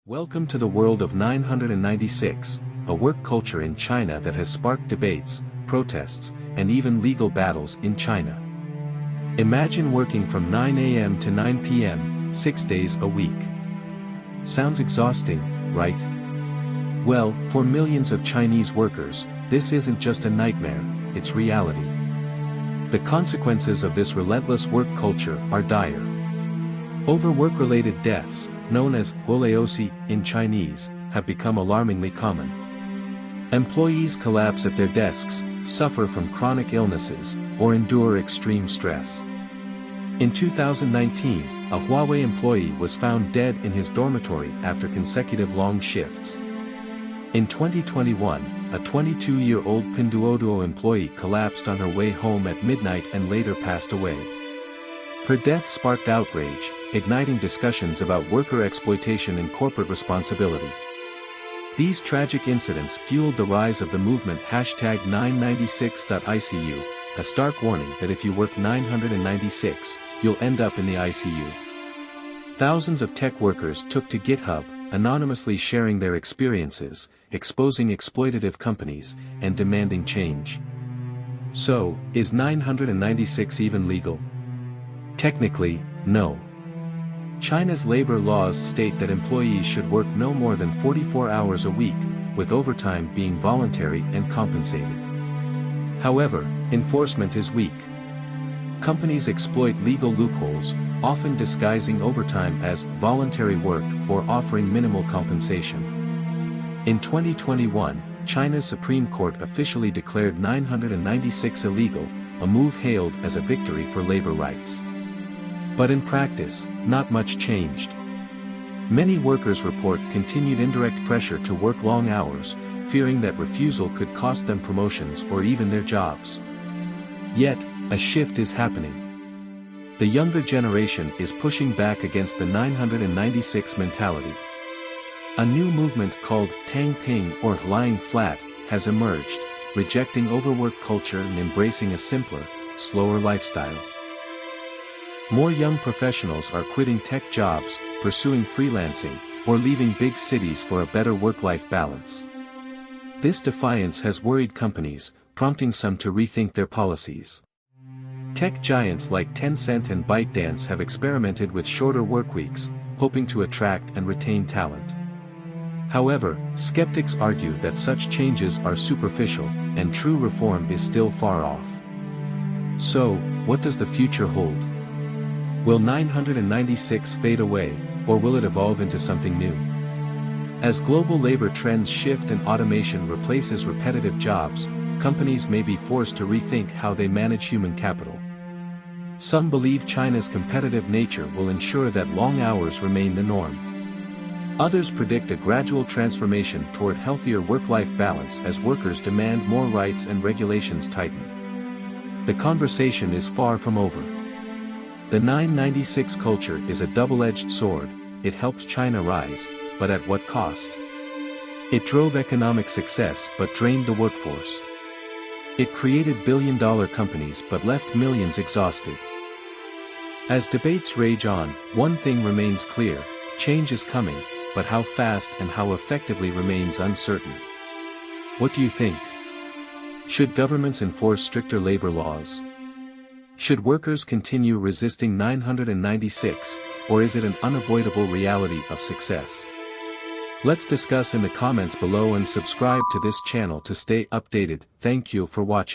Welcome to the world of 996, a work culture in China that has sparked debates, protests, and even legal battles in China. Imagine working from 9 a.m. to 9 p.m., 6 days a week. Sounds exhausting, right? Well, for millions of Chinese workers, this isn't just a nightmare, it's reality. The consequences of this relentless work culture are dire. Overwork-related deaths, known as guolaosi in Chinese, have become alarmingly common. Employees collapse at their desks, suffer from chronic illnesses, or endure extreme stress. In 2019, a Huawei employee was found dead in his dormitory after consecutive long shifts. In 2021, a 22-year-old Pinduoduo employee collapsed on her way home at midnight and later passed away. Her death sparked outrage, igniting discussions about worker exploitation and corporate responsibility. These tragic incidents fueled the rise of the movement #996.ICU, a stark warning that if you work 996, you'll end up in the ICU. Thousands of tech workers took to GitHub, anonymously sharing their experiences, exposing exploitative companies, and demanding change. So, is 996 even legal? Technically, no. China's labor laws state that employees should work no more than 44 hours a week, with overtime being voluntary and compensated. However, enforcement is weak. Companies exploit legal loopholes, often disguising overtime as voluntary work or offering minimal compensation. In 2021, China's Supreme Court officially declared 996 illegal, a move hailed as a victory for labor rights. But in practice, not much changed. Many workers report continued indirect pressure to work long hours, fearing that refusal could cost them promotions or even their jobs. Yet, a shift is happening. The younger generation is pushing back against the 996 mentality. A new movement called Tang Ping or lying flat has emerged, rejecting overwork culture and embracing a simpler, slower lifestyle. More young professionals are quitting tech jobs, pursuing freelancing, or leaving big cities for a better work-life balance. This defiance has worried companies, prompting some to rethink their policies. Tech giants like Tencent and ByteDance have experimented with shorter workweeks, hoping to attract and retain talent. However, skeptics argue that such changes are superficial, and true reform is still far off. So, what does the future hold? Will 996 fade away, or will it evolve into something new? As global labor trends shift and automation replaces repetitive jobs, companies may be forced to rethink how they manage human capital. Some believe China's competitive nature will ensure that long hours remain the norm. Others predict a gradual transformation toward healthier work-life balance as workers demand more rights and regulations tighten. The conversation is far from over. The 996 culture is a double-edged sword. It helped China rise, but at what cost? It drove economic success but drained the workforce. It created billion-dollar companies but left millions exhausted. As debates rage on, one thing remains clear: change is coming, but how fast and how effectively remains uncertain. What do you think? Should governments enforce stricter labor laws? Should workers continue resisting 996, or is it an unavoidable reality of success? Let's discuss in the comments below and subscribe to this channel to stay updated. Thank you for watching.